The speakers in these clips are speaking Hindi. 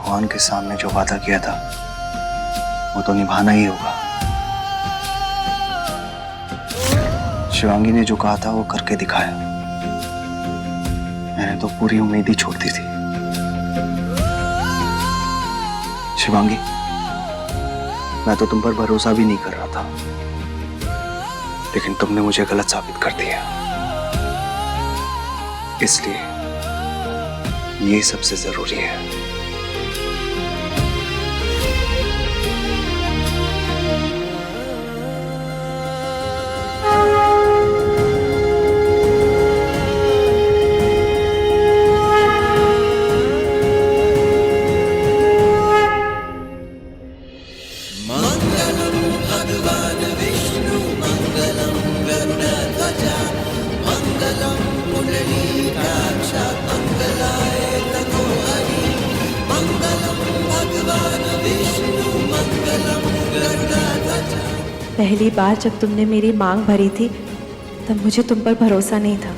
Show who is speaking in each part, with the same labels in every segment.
Speaker 1: भगवान के सामने जो वादा किया था वो तो निभाना ही होगा। शिवांगी ने जो कहा था वो करके दिखाया। मैंने तो पूरी उम्मीद ही छोड़ दी थी। शिवांगी, मैं तो तुम पर भरोसा भी नहीं कर रहा था, लेकिन तुमने मुझे गलत साबित कर दिया। इसलिए ये सबसे जरूरी है।
Speaker 2: पहली बार जब तुमने मेरी मांग भरी थी तब मुझे तुम पर भरोसा नहीं था,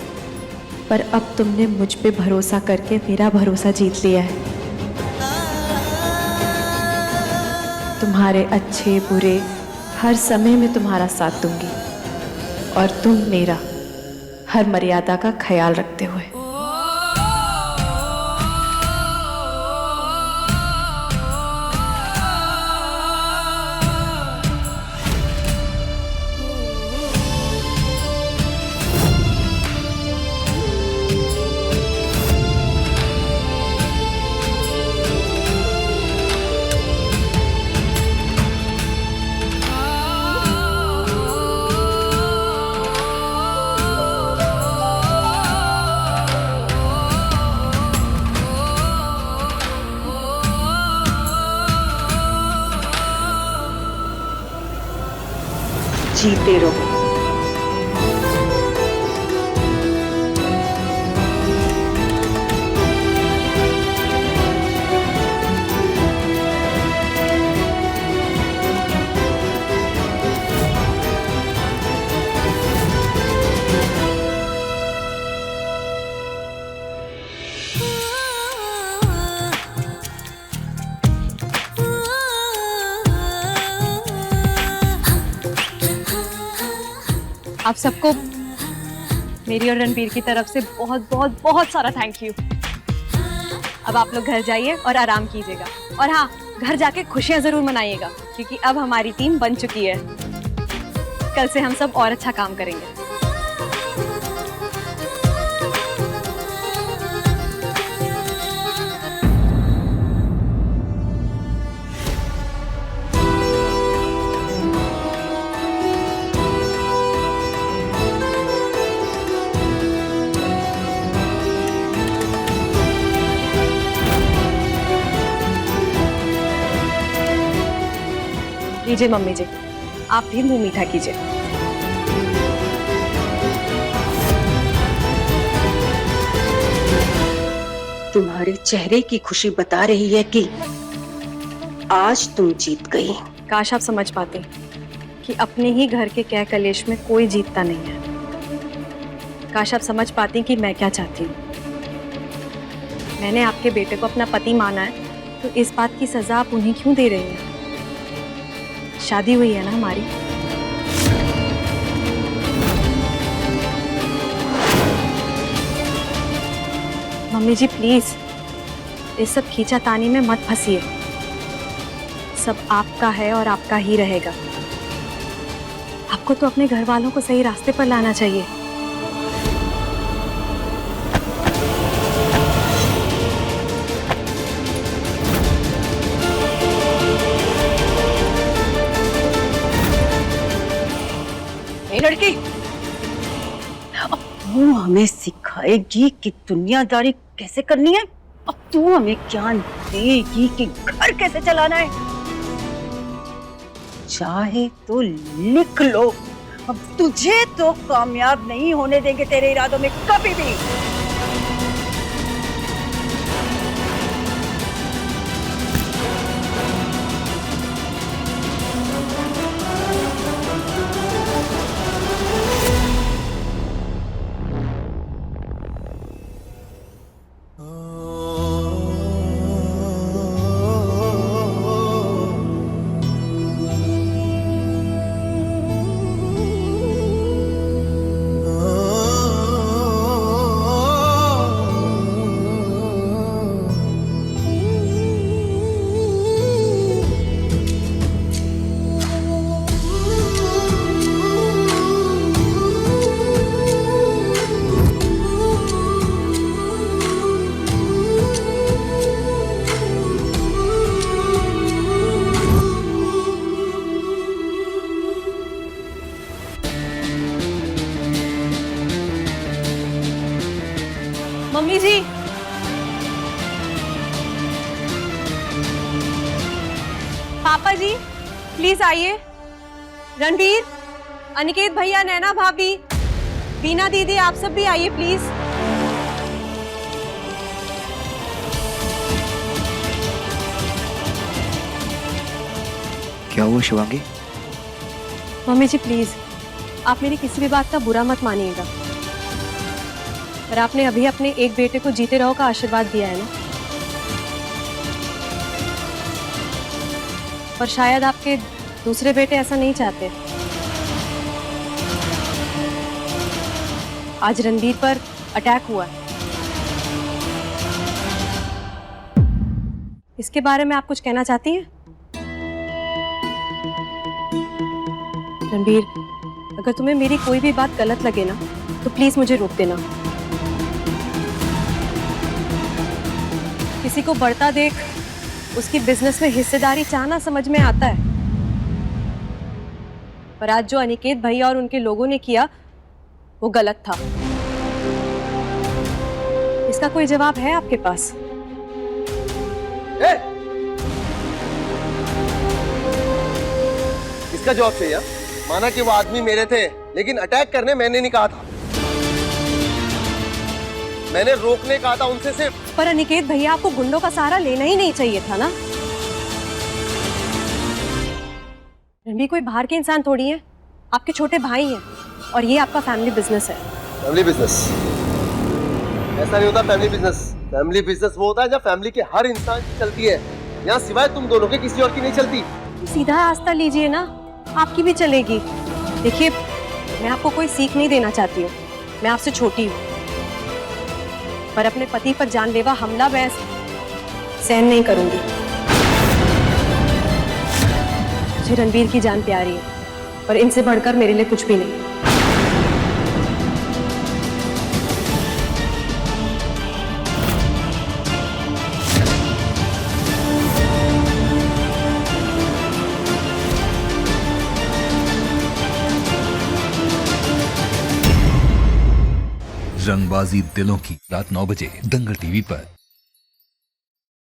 Speaker 2: पर अब तुमने मुझ पे भरोसा करके मेरा भरोसा जीत लिया है। तुम्हारे अच्छे बुरे हर समय में तुम्हारा साथ दूंगी, और तुम मेरा हर मर्यादा का ख्याल रखते हुए। जीते रहो।
Speaker 3: आप सबको मेरी और रणबीर की तरफ से बहुत बहुत बहुत सारा थैंक यू। अब आप लोग घर जाइए और आराम कीजिएगा, और हाँ, घर जाके खुशियां जरूर मनाइएगा, क्योंकि अब हमारी टीम बन चुकी है। कल से हम सब और अच्छा काम करेंगे। लीजिए मम्मी जी, आप भी मुंह मीठा कीजिए।
Speaker 4: तुम्हारे चेहरे की खुशी बता रही है कि आज तुम जीत गई।
Speaker 3: काश आप समझ पाते कि अपने ही घर के क्या कलेश में कोई जीतता नहीं है। काश आप समझ पाती कि मैं क्या चाहती हूँ। मैंने आपके बेटे को अपना पति माना है, तो इस बात की सजा आप उन्हें क्यों दे रही हैं? शादी हुई है ना हमारी। मम्मी जी प्लीज इस सब खींचातानी में मत फंसिए। सब आपका है और आपका ही रहेगा। आपको तो अपने घर वालों को सही रास्ते पर लाना चाहिए।
Speaker 4: लड़की, अब तू हमें सिखाएगी कि दुनियादारी कैसे करनी है। अब तू हमें ज्ञान देगी कि घर कैसे चलाना है। चाहे तो लिख लो, अब तुझे तो कामयाब नहीं होने देंगे तेरे इरादों में कभी भी।
Speaker 3: मम्मी जी, पापा जी, प्लीज आइए। रणबीर, अनिकेत भैया, नैना भाभी, बीना दीदी, आप सब भी आइए प्लीज।
Speaker 1: क्या हुआ शिवांगी?
Speaker 3: मम्मी जी प्लीज, आप मेरी किसी भी बात का बुरा मत मानिएगा, पर आपने अभी अपने एक बेटे को जीते रहो का आशीर्वाद दिया है ना, पर शायद आपके दूसरे बेटे ऐसा नहीं चाहते। आज रणबीर पर अटैक हुआ है, इसके बारे में आप कुछ कहना चाहती हैं? रणबीर, अगर तुम्हें मेरी कोई भी बात गलत लगे ना, तो प्लीज मुझे रोक देना। किसी को बढ़ता देख उसकी बिजनेस में हिस्सेदारी चाहना समझ में आता है, पर आज जो अनिकेत भैया और उनके लोगों ने किया वो गलत था। इसका कोई जवाब है आपके पास?
Speaker 5: इसका जवाब चाहिए? माना कि वो आदमी मेरे थे, लेकिन अटैक करने मैंने नहीं कहा था, मैंने रोकने कहा था उनसे सिर्फ।
Speaker 3: पर अनिकेत भैया, आपको गुंडों का सहारा लेना ही नहीं चाहिए था ना। रणबीर कोई बाहर के इंसान थोड़ी है, आपके छोटे भाई हैं, और ये आपका फैमिली बिजनेस है।
Speaker 5: फैमिली बिजनेस ऐसा नहीं होता। फैमिली बिजनेस वो होता है जब फैमिली के हर इंसान की चलती है। यहाँ सिवाय तुम दोनों के किसी और की नहीं चलती।
Speaker 3: सीधा रास्ता लीजिए ना, आपकी भी चलेगी। देखिए, मैं आपको कोई सीख नहीं देना चाहती हूँ, मैं आपसे छोटी हूँ, पर अपने पति पर जानलेवा हमला मैं सहन नहीं करूंगी। मुझे रणबीर की जान प्यारी है, पर इनसे बढ़कर मेरे लिए कुछ भी नहीं।
Speaker 6: रंगबाजी दिलों की, रात 9 बजे दंगल टीवी पर।